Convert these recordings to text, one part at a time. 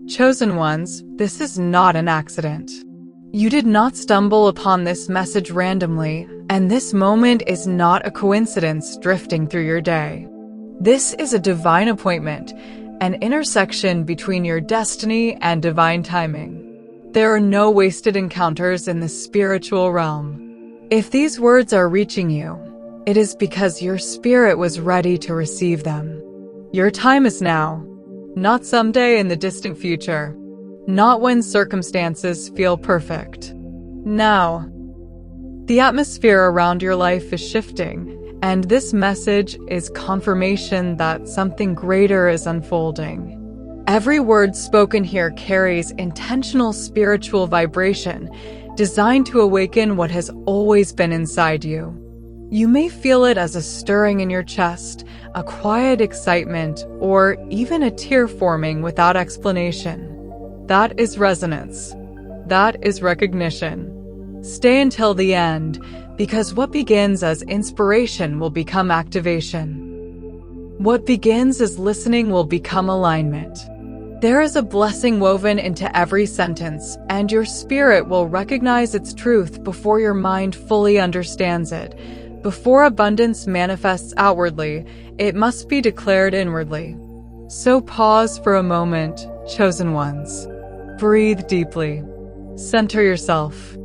Chosen ones, this is not an accident. You did not stumble upon this message randomly, and this moment is not a coincidence drifting through your day. This is a divine appointment, an intersection between your destiny and divine timing. There are no wasted encounters in the spiritual realm. If these words are reaching you, it is because your spirit was ready to receive them. Your time is now, not someday in the distant future, not when circumstances feel perfect. Now, the atmosphere around your life is shifting, and this message is confirmation that something greater is unfolding. Every word spoken here carries intentional spiritual vibration, designed to awaken what has always been inside you. You may feel it as a stirring in your chest, a quiet excitement, or even a tear forming without explanation. That is resonance. That is recognition. Stay until the end, because what begins as inspiration will become activation. What begins as listening will become alignment. There is a blessing woven into every sentence, and your spirit will recognize its truth before your mind fully understands it. Before abundance manifests outwardly, it must be declared inwardly. So pause for a moment, chosen ones. Breathe deeply. Center yourself.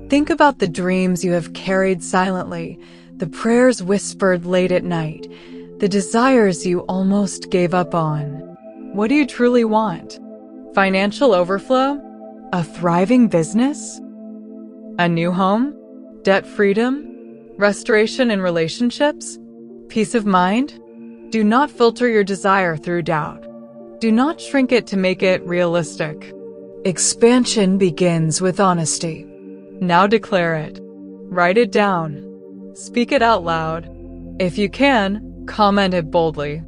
Think about the dreams you have carried silently, the prayers whispered late at night, the desires you almost gave up on. What do you truly want? Financial overflow? A thriving business? A new home? Debt freedom? Restoration in relationships? Peace of mind? Do not filter your desire through doubt. Do not shrink it to make it realistic. Expansion begins with honesty. Now declare it. Write it down. Speak it out loud. If you can, comment it boldly.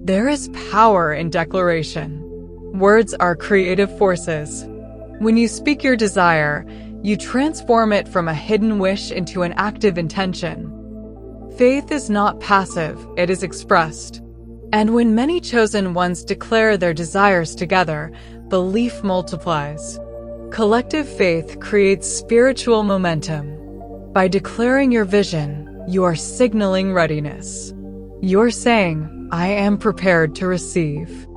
There is power in declaration. Words are creative forces. When you speak your desire, you transform it from a hidden wish into an active intention. Faith is not passive, it is expressed. And when many chosen ones declare their desires together, belief multiplies. Collective faith creates spiritual momentum. By declaring your vision, you are signaling readiness. You're saying, I am prepared to receive.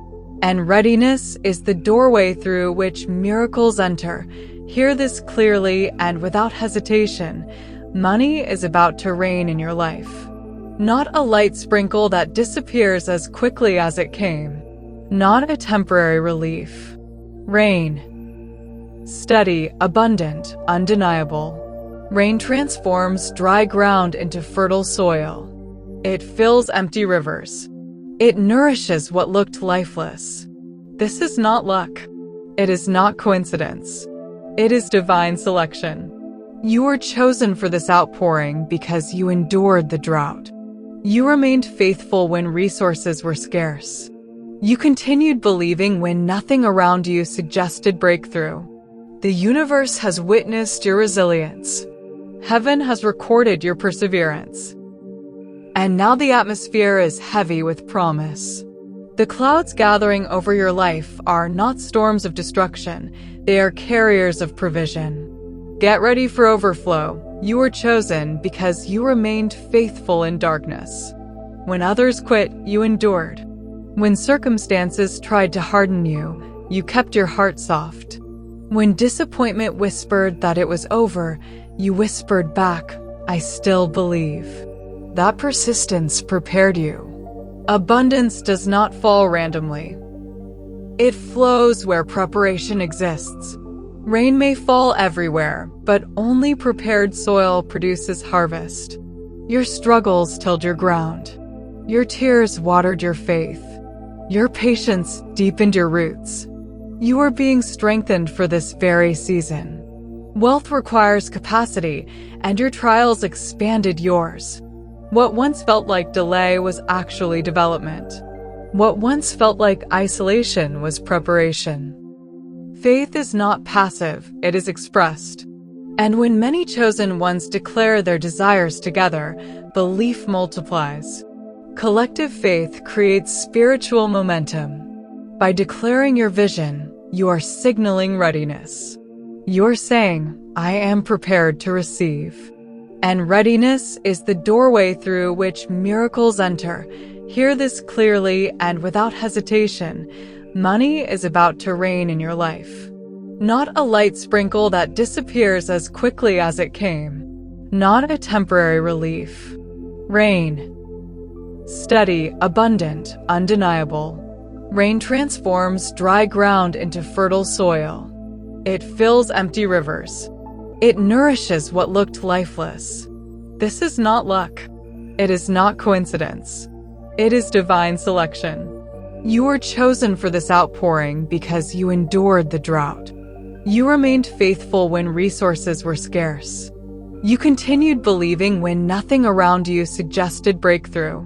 And readiness is the doorway through which miracles enter. Hear this clearly and without hesitation. Money is about to rain in your life. Not a light sprinkle that disappears as quickly as it came. Not a temporary relief. Rain. Steady, abundant, undeniable. Rain transforms dry ground into fertile soil. It fills empty rivers. It nourishes what looked lifeless. This is not luck. It is not coincidence. It is divine selection. You were chosen for this outpouring because you endured the drought. You remained faithful when resources were scarce. You continued believing when nothing around you suggested breakthrough. The universe has witnessed your resilience. Heaven has recorded your perseverance. And now the atmosphere is heavy with promise. The clouds gathering over your life are not storms of destruction, they are carriers of provision. Get ready for overflow. You were chosen because you remained faithful in darkness. When others quit, you endured. When circumstances tried to harden you, you kept your heart soft. When disappointment whispered that it was over, you whispered back, I still believe. That persistence prepared you. Abundance does not fall randomly. It flows where preparation exists. Rain may fall everywhere, but only prepared soil produces harvest. Your struggles tilled your ground. Your tears watered your faith. Your patience deepened your roots. You are being strengthened for this very season. Wealth requires capacity, and your trials expanded yours. What once felt like delay was actually development. What once felt like isolation was preparation. Faith is not passive, it is expressed. And when many chosen ones declare their desires together, belief multiplies. Collective faith creates spiritual momentum. By declaring your vision, you are signaling readiness. You're saying, I am prepared to receive. And readiness is the doorway through which miracles enter. Hear this clearly and without hesitation. Money is about to rain in your life. Not a light sprinkle that disappears as quickly as it came. Not a temporary relief. Rain. Steady, abundant, undeniable. Rain transforms dry ground into fertile soil. It fills empty rivers. It nourishes what looked lifeless. This is not luck. It is not coincidence. It is divine selection. You were chosen for this outpouring because you endured the drought. You remained faithful when resources were scarce. You continued believing when nothing around you suggested breakthrough.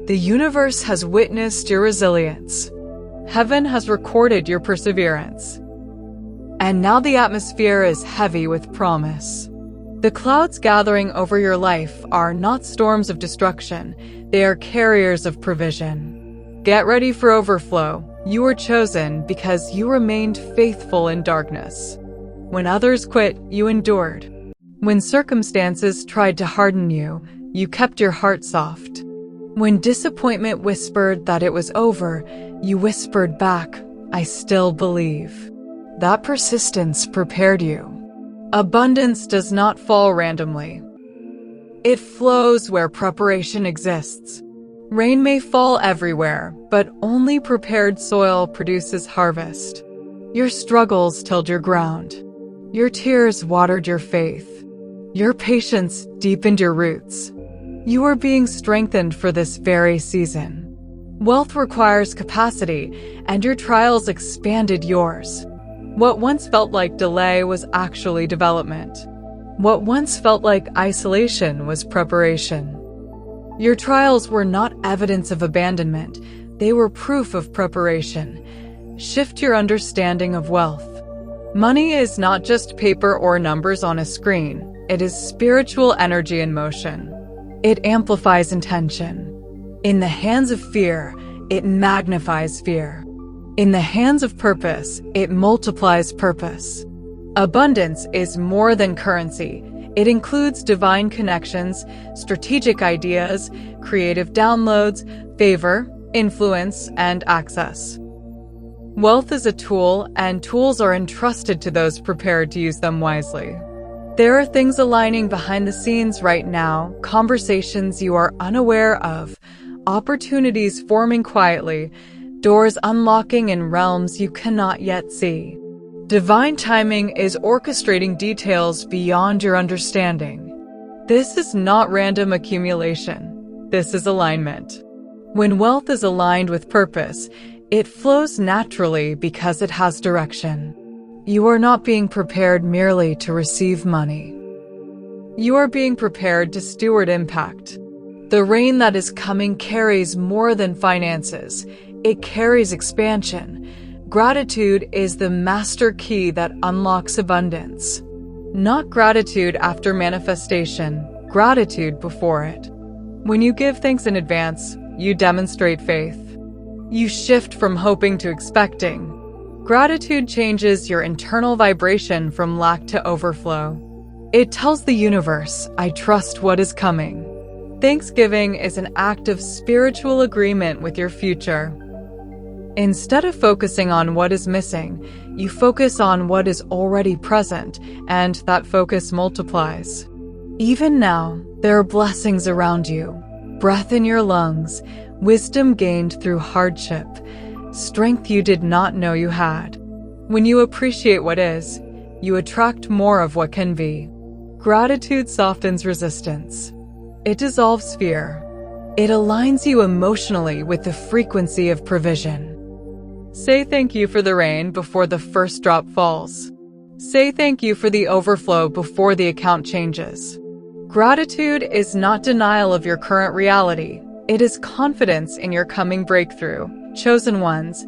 The universe has witnessed your resilience. Heaven has recorded your perseverance. And now the atmosphere is heavy with promise. The clouds gathering over your life are not storms of destruction. They are carriers of provision. Get ready for overflow. You were chosen because you remained faithful in darkness. When others quit, you endured. When circumstances tried to harden you, you kept your heart soft. When disappointment whispered that it was over, you whispered back, I still believe. That persistence prepared you. Abundance does not fall randomly. It flows where preparation exists. Rain may fall everywhere, but only prepared soil produces harvest. Your struggles tilled your ground. Your tears watered your faith. Your patience deepened your roots. You are being strengthened for this very season. Wealth requires capacity, and your trials expanded yours. What once felt like delay was actually development. What once felt like isolation was preparation. Your trials were not evidence of abandonment. They were proof of preparation. Shift your understanding of wealth. Money is not just paper or numbers on a screen. It is spiritual energy in motion. It amplifies intention. In the hands of fear, it magnifies fear. In the hands of purpose, it multiplies purpose. Abundance is more than currency. It includes divine connections, strategic ideas, creative downloads, favor, influence, and access. Wealth is a tool, and tools are entrusted to those prepared to use them wisely. There are things aligning behind the scenes right now, conversations you are unaware of, opportunities forming quietly, doors unlocking in realms you cannot yet see. Divine timing is orchestrating details beyond your understanding. This is not random accumulation. This is alignment. When wealth is aligned with purpose, it flows naturally because it has direction. You are not being prepared merely to receive money. You are being prepared to steward impact. The rain that is coming carries more than finances. It carries expansion. Gratitude is the master key that unlocks abundance. Not gratitude after manifestation, gratitude before it. When you give thanks in advance, you demonstrate faith. You shift from hoping to expecting. Gratitude changes your internal vibration from lack to overflow. It tells the universe, I trust what is coming. Thanksgiving is an act of spiritual agreement with your future. Instead of focusing on what is missing, you focus on what is already present, and that focus multiplies. Even now, there are blessings around you, breath in your lungs, wisdom gained through hardship, strength you did not know you had. When you appreciate what is, you attract more of what can be. Gratitude softens resistance. It dissolves fear. It aligns you emotionally with the frequency of provision. Say thank you for the rain before the first drop falls. Say thank you for the overflow before the account changes. Gratitude is not denial of your current reality. It is confidence in your coming breakthrough. Chosen ones,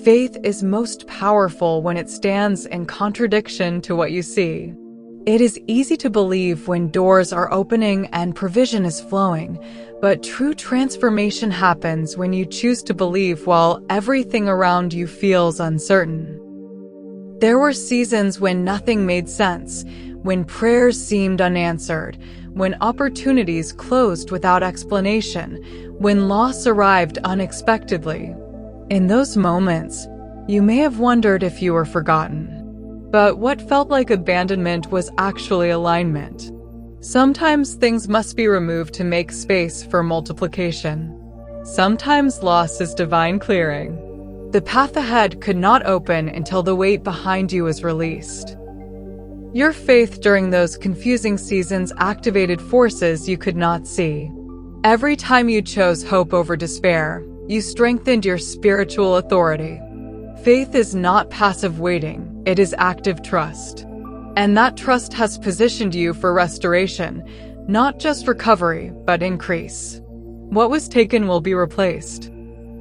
faith is most powerful when it stands in contradiction to what you see. It is easy to believe when doors are opening and provision is flowing, but true transformation happens when you choose to believe while everything around you feels uncertain. There were seasons when nothing made sense, when prayers seemed unanswered, when opportunities closed without explanation, when loss arrived unexpectedly. In those moments, you may have wondered if you were forgotten. But what felt like abandonment was actually alignment. Sometimes things must be removed to make space for multiplication. Sometimes loss is divine clearing. The path ahead could not open until the weight behind you is released. Your faith during those confusing seasons activated forces you could not see. Every time you chose hope over despair, you strengthened your spiritual authority. Faith is not passive waiting, it is active trust. And that trust has positioned you for restoration, not just recovery, but increase. What was taken will be replaced.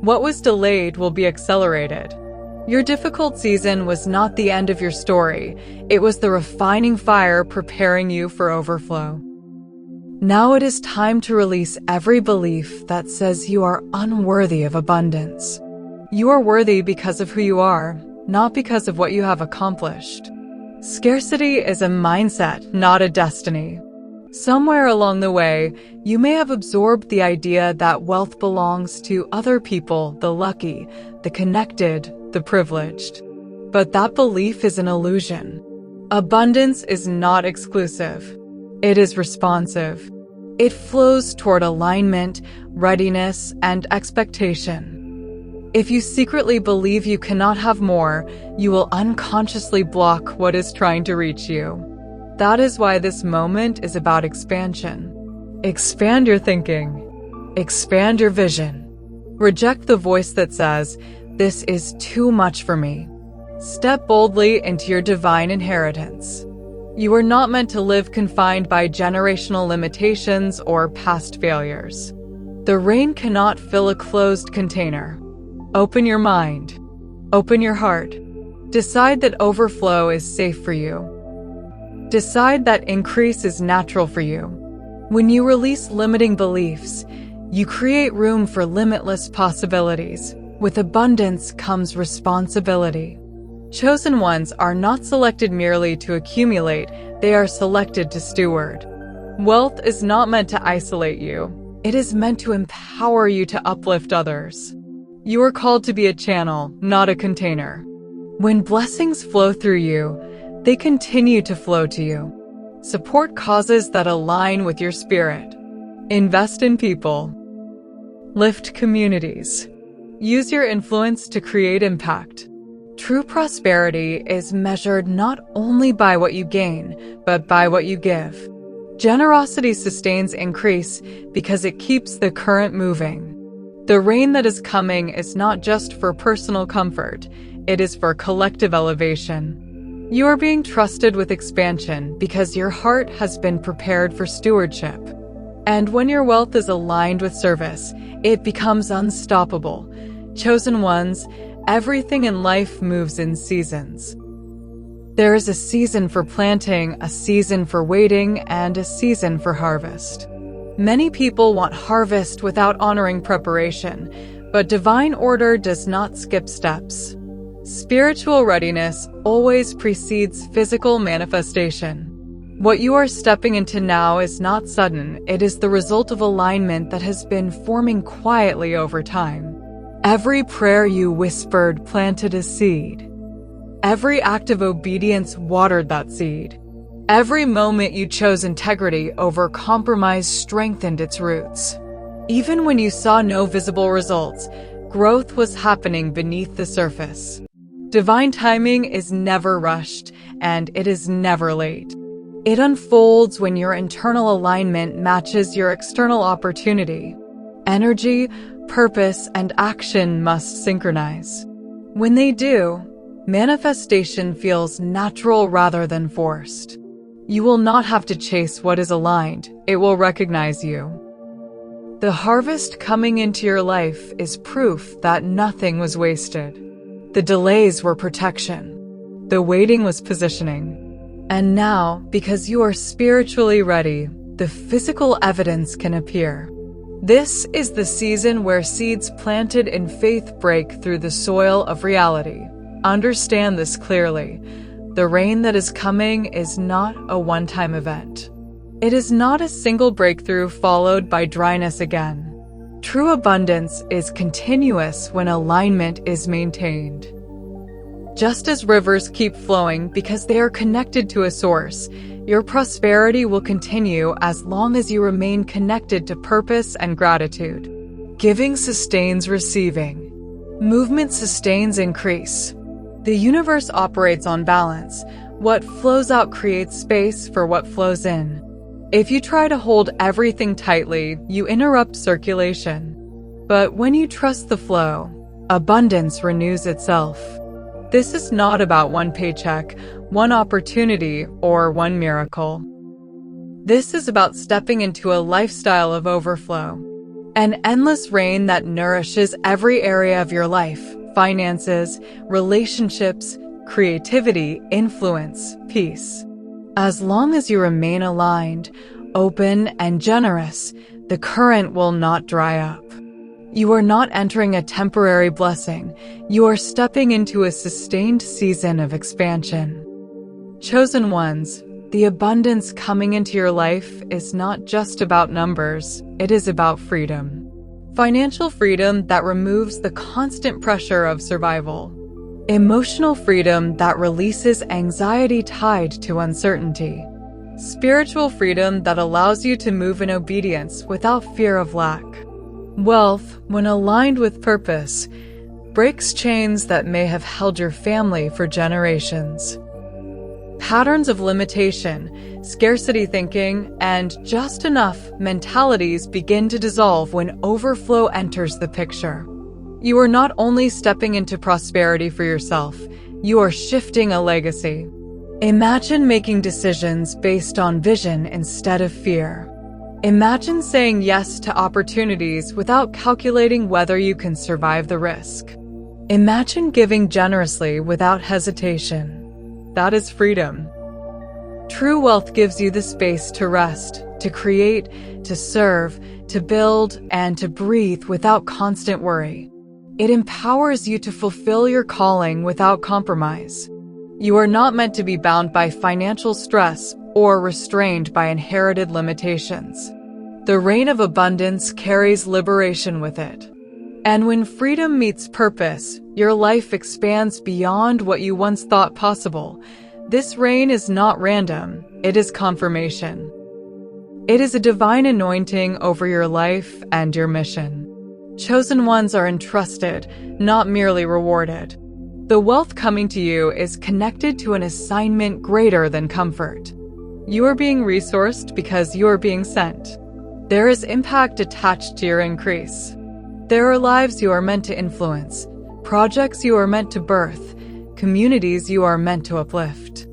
What was delayed will be accelerated. Your difficult season was not the end of your story. It was the refining fire preparing you for overflow. Now it is time to release every belief that says you are unworthy of abundance. You are worthy because of who you are, not because of what you have accomplished. Scarcity is a mindset, not a destiny. Somewhere along the way, you may have absorbed the idea that wealth belongs to other people, the lucky, the connected, the privileged. But that belief is an illusion. Abundance is not exclusive. It is responsive. It flows toward alignment, readiness, and expectation. If you secretly believe you cannot have more, you will unconsciously block what is trying to reach you. That is why this moment is about expansion. Expand your thinking. Expand your vision. Reject the voice that says, "This is too much for me." Step boldly into your divine inheritance. You are not meant to live confined by generational limitations or past failures. The rain cannot fill a closed container. Open your mind. Open your heart. Decide that overflow is safe for you. Decide that increase is natural for you. When you release limiting beliefs, you create room for limitless possibilities. With abundance comes responsibility. Chosen ones are not selected merely to accumulate, they are selected to steward. Wealth is not meant to isolate you. It is meant to empower you to uplift others. You are called to be a channel, not a container. When blessings flow through you, they continue to flow to you. Support causes that align with your spirit. Invest in people. Lift communities. Use your influence to create impact. True prosperity is measured not only by what you gain, but by what you give. Generosity sustains increase because it keeps the current moving. The rain that is coming is not just for personal comfort, it is for collective elevation. You are being trusted with expansion because your heart has been prepared for stewardship. And when your wealth is aligned with service, it becomes unstoppable. Chosen ones, everything in life moves in seasons. There is a season for planting, a season for waiting, and a season for harvest. Many people want harvest without honoring preparation, but divine order does not skip steps. Spiritual readiness always precedes physical manifestation. What you are stepping into now is not sudden, it is the result of alignment that has been forming quietly over time. Every prayer you whispered planted a seed. Every act of obedience watered that seed. Every moment you chose integrity over compromise strengthened its roots. Even when you saw no visible results, growth was happening beneath the surface. Divine timing is never rushed, and it is never late. It unfolds when your internal alignment matches your external opportunity. Energy, purpose, and action must synchronize. When they do, manifestation feels natural rather than forced. You will not have to chase what is aligned, it will recognize you. The harvest coming into your life is proof that nothing was wasted. The delays were protection. The waiting was positioning. And now, because you are spiritually ready, the physical evidence can appear. This is the season where seeds planted in faith break through the soil of reality. Understand this clearly. The rain that is coming is not a one-time event. It is not a single breakthrough followed by dryness again. True abundance is continuous when alignment is maintained. Just as rivers keep flowing because they are connected to a source, your prosperity will continue as long as you remain connected to purpose and gratitude. Giving sustains receiving. Movement sustains increase. The universe operates on balance. What flows out creates space for what flows in. If you try to hold everything tightly, you interrupt circulation. But when you trust the flow, abundance renews itself. This is not about one paycheck, one opportunity, or one miracle. This is about stepping into a lifestyle of overflow. An endless rain that nourishes every area of your life: finances, relationships, creativity, influence, peace. As long as you remain aligned, open, and generous, the current will not dry up. You are not entering a temporary blessing. You are stepping into a sustained season of expansion. Chosen ones, the abundance coming into your life is not just about numbers, it is about freedom. Financial freedom that removes the constant pressure of survival. Emotional freedom that releases anxiety tied to uncertainty. Spiritual freedom that allows you to move in obedience without fear of lack. Wealth, when aligned with purpose, breaks chains that may have held your family for generations. Patterns of limitation, scarcity thinking, and just enough mentalities begin to dissolve when overflow enters the picture. You are not only stepping into prosperity for yourself, you are shifting a legacy. Imagine making decisions based on vision instead of fear. Imagine saying yes to opportunities without calculating whether you can survive the risk. Imagine giving generously without hesitation. That is freedom. True wealth gives you the space to rest, to create, to serve, to build, and to breathe without constant worry. It empowers you to fulfill your calling without compromise. You are not meant to be bound by financial stress or restrained by inherited limitations. The reign of abundance carries liberation with it. And when freedom meets purpose, your life expands beyond what you once thought possible. This reign is not random, it is confirmation. It is a divine anointing over your life and your mission. Chosen ones are entrusted, not merely rewarded. The wealth coming to you is connected to an assignment greater than comfort. You are being resourced because you are being sent. There is impact attached to your increase. There are lives you are meant to influence, projects you are meant to birth, communities you are meant to uplift.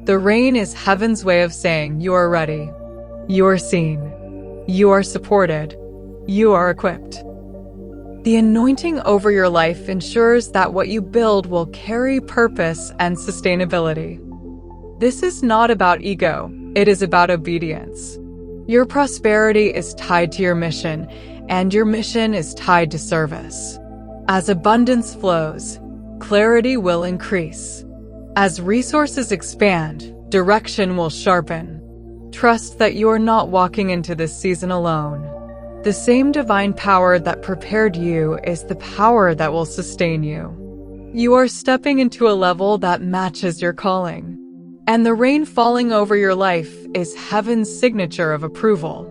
The rain is heaven's way of saying you are ready, you are seen, you are supported, you are equipped. The anointing over your life ensures that what you build will carry purpose and sustainability. This is not about ego, it is about obedience. Your prosperity is tied to your mission, and your mission is tied to service. As abundance flows, clarity will increase. As resources expand, direction will sharpen. Trust that you are not walking into this season alone. The same divine power that prepared you is the power that will sustain you. You are stepping into a level that matches your calling. And the rain falling over your life is heaven's signature of approval.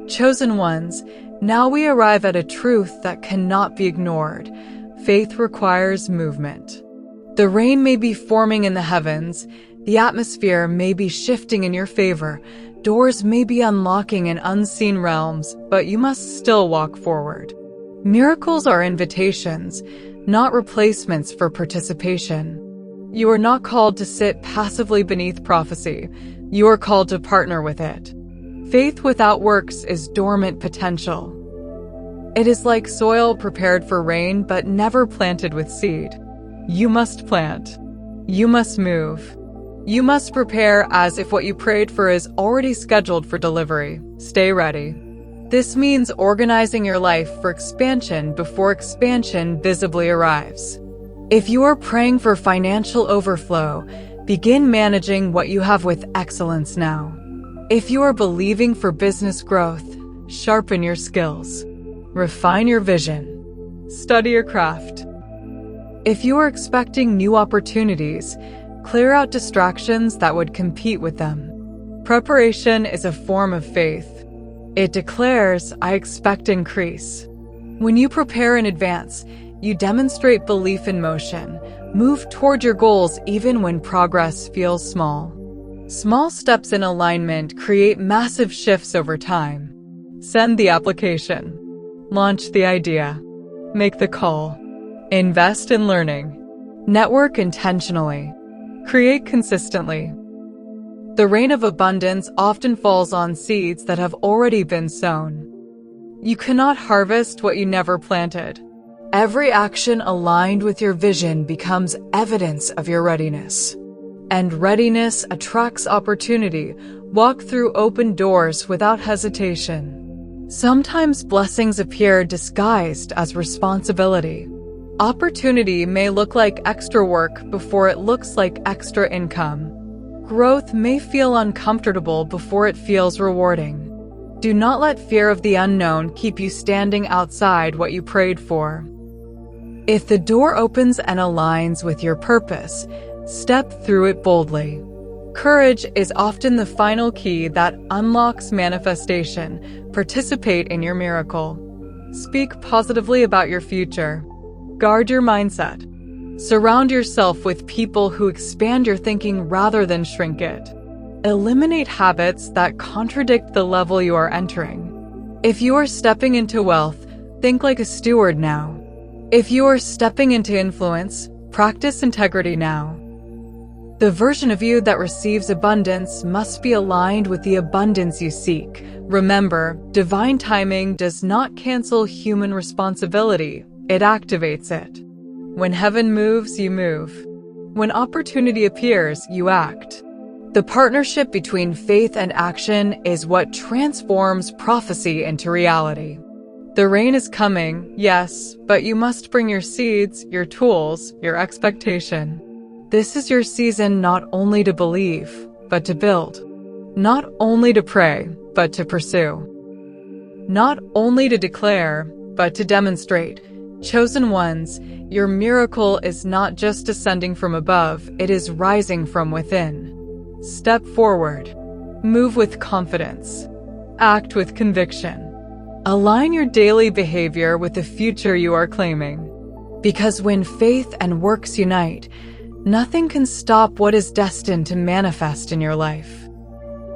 Chosen ones, now we arrive at a truth that cannot be ignored. Faith requires movement. The rain may be forming in the heavens, the atmosphere may be shifting in your favor, doors may be unlocking in unseen realms, but you must still walk forward. Miracles are invitations, not replacements for participation. You are not called to sit passively beneath prophecy. You are called to partner with it. Faith without works is dormant potential. It is like soil prepared for rain but never planted with seed. You must plant. You must move. You must prepare as if what you prayed for is already scheduled for delivery. Stay ready. This means organizing your life for expansion before expansion visibly arrives. If you are praying for financial overflow, begin managing what you have with excellence now. If you are believing for business growth, sharpen your skills. Refine your vision. Study your craft. If you are expecting new opportunities, clear out distractions that would compete with them. Preparation is a form of faith. It declares, I expect increase. When you prepare in advance, you demonstrate belief in motion. Move toward your goals even when progress feels small. Small steps in alignment create massive shifts over time. Send the application. Launch the idea. Make the call. Invest in learning. Network intentionally. Create consistently. The rain of abundance often falls on seeds that have already been sown. You cannot harvest what you never planted. Every action aligned with your vision becomes evidence of your readiness. And readiness attracts opportunity. Walk through open doors without hesitation. Sometimes blessings appear disguised as responsibility. Opportunity may look like extra work before it looks like extra income. Growth may feel uncomfortable before it feels rewarding. Do not let fear of the unknown keep you standing outside what you prayed for. If the door opens and aligns with your purpose, step through it boldly. Courage is often the final key that unlocks manifestation. Participate in your miracle. Speak positively about your future. Guard your mindset. Surround yourself with people who expand your thinking rather than shrink it. Eliminate habits that contradict the level you are entering. If you are stepping into wealth, think like a steward now. If you are stepping into influence, practice integrity now. The version of you that receives abundance must be aligned with the abundance you seek. Remember, divine timing does not cancel human responsibility, it activates it. When heaven moves, you move. When opportunity appears, you act. The partnership between faith and action is what transforms prophecy into reality. The rain is coming, yes, but you must bring your seeds, your tools, your expectation. This is your season not only to believe, but to build. Not only to pray, but to pursue. Not only to declare, but to demonstrate. Chosen ones, your miracle is not just descending from above, it is rising from within. Step forward. Move with confidence. Act with conviction. Align your daily behavior with the future you are claiming. Because when faith and works unite, nothing can stop what is destined to manifest in your life.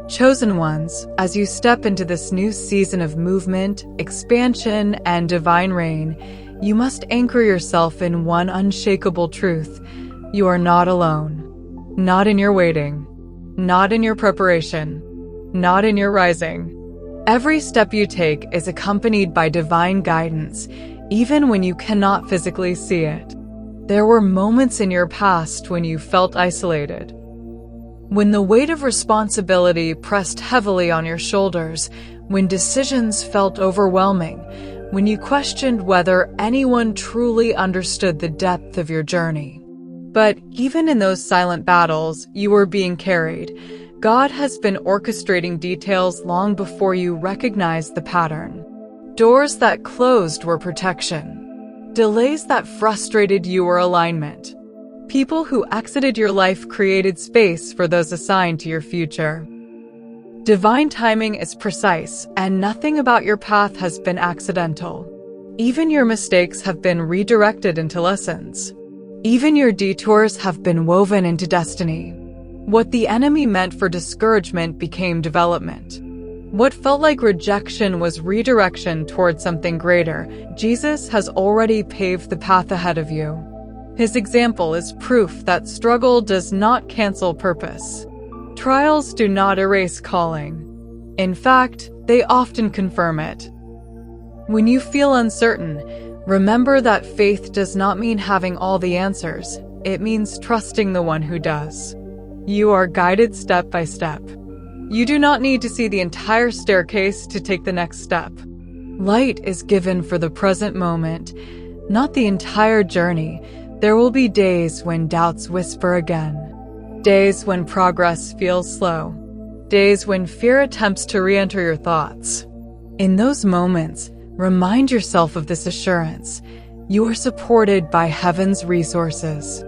Chosen ones, as you step into this new season of movement, expansion, and divine reign, you must anchor yourself in one unshakable truth. You are not alone. Not in your waiting. Not in your preparation. Not in your rising. Every step you take is accompanied by divine guidance, even when you cannot physically see it. There were moments in your past when you felt isolated. When the weight of responsibility pressed heavily on your shoulders, when decisions felt overwhelming, when you questioned whether anyone truly understood the depth of your journey. But even in those silent battles, you were being carried. God has been orchestrating details long before you recognized the pattern. Doors that closed were protection. Delays that frustrated you were alignment. People who exited your life created space for those assigned to your future. Divine timing is precise, and nothing about your path has been accidental. Even your mistakes have been redirected into lessons. Even your detours have been woven into destiny. What the enemy meant for discouragement became development. What felt like rejection was redirection toward something greater. Jesus has already paved the path ahead of you. His example is proof that struggle does not cancel purpose. Trials do not erase calling. In fact, they often confirm it. When you feel uncertain, remember that faith does not mean having all the answers. It means trusting the one who does. You are guided step by step. You do not need to see the entire staircase to take the next step. Light is given for the present moment, not the entire journey. There will be days when doubts whisper again. Days when progress feels slow. Days when fear attempts to re-enter your thoughts. In those moments, remind yourself of this assurance. You are supported by heaven's resources.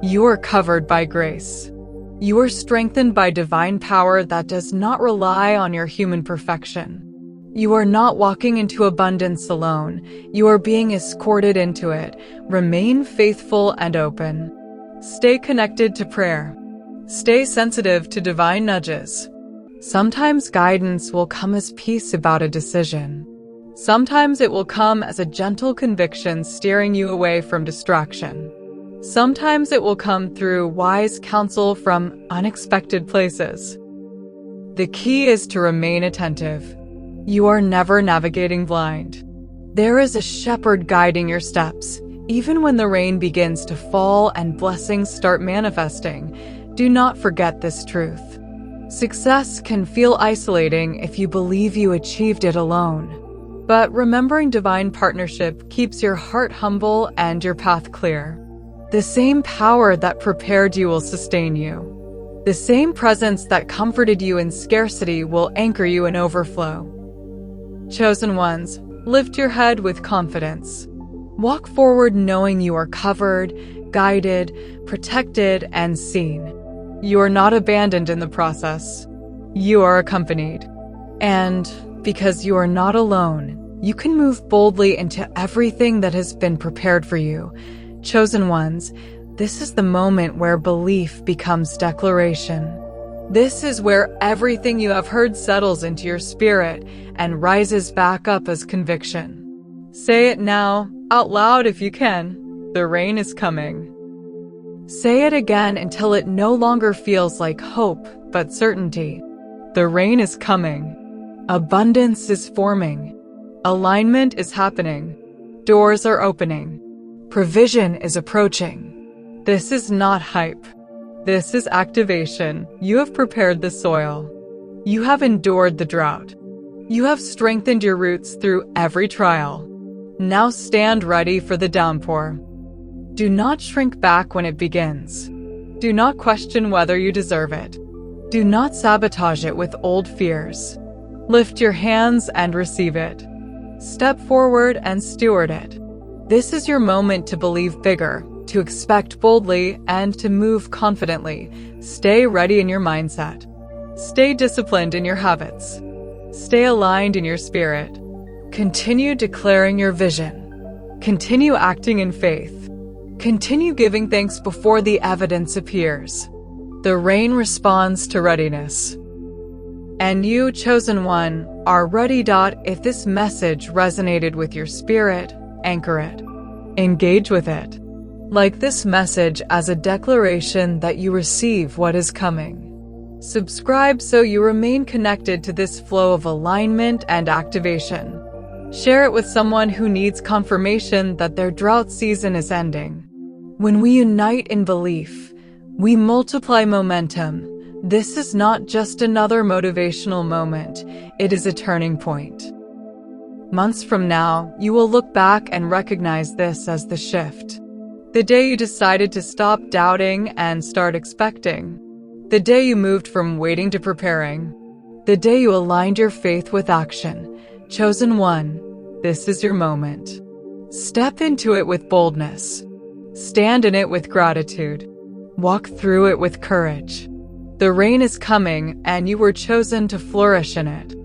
You are covered by grace. You are strengthened by divine power that does not rely on your human perfection. You are not walking into abundance alone. You are being escorted into it. Remain faithful and open. Stay connected to prayer. Stay sensitive to divine nudges. Sometimes guidance will come as peace about a decision. Sometimes it will come as a gentle conviction steering you away from distraction. Sometimes it will come through wise counsel from unexpected places. The key is to remain attentive. You are never navigating blind. There is a shepherd guiding your steps. Even when the rain begins to fall and blessings start manifesting, do not forget this truth. Success can feel isolating if you believe you achieved it alone. But remembering divine partnership keeps your heart humble and your path clear. The same power that prepared you will sustain you. The same presence that comforted you in scarcity will anchor you in overflow. Chosen ones, lift your head with confidence. Walk forward knowing you are covered, guided, protected, and seen. You are not abandoned in the process. You are accompanied. And because you are not alone, you can move boldly into everything that has been prepared for you. Chosen ones, this is the moment where belief becomes declaration. This is where everything you have heard settles into your spirit and rises back up as conviction. Say it now, out loud if you can. The rain is coming. Say it again until it no longer feels like hope, but certainty. The rain is coming. Abundance is forming. Alignment is happening. Doors are opening. Provision is approaching. This is not hype. This is activation. You have prepared the soil. You have endured the drought. You have strengthened your roots through every trial. Now stand ready for the downpour. Do not shrink back when it begins. Do not question whether you deserve it. Do not sabotage it with old fears. Lift your hands and receive it. Step forward and steward it. This is your moment to believe bigger, to expect boldly, and to move confidently. Stay ready in your mindset. Stay disciplined in your habits. Stay aligned in your spirit. Continue declaring your vision. Continue acting in faith. Continue giving thanks before the evidence appears. The rain responds to readiness. And you, chosen one, are ready. If this message resonated with your spirit, anchor it. Engage with it. Like this message as a declaration that you receive what is coming. Subscribe so you remain connected to this flow of alignment and activation. Share it with someone who needs confirmation that their drought season is ending. When we unite in belief, we multiply momentum. This is not just another motivational moment, it is a turning point. Months from now, you will look back and recognize this as the shift. The day you decided to stop doubting and start expecting. The day you moved from waiting to preparing. The day you aligned your faith with action. Chosen one, this is your moment. Step into it with boldness. Stand in it with gratitude. Walk through it with courage. The rain is coming, and you were chosen to flourish in it.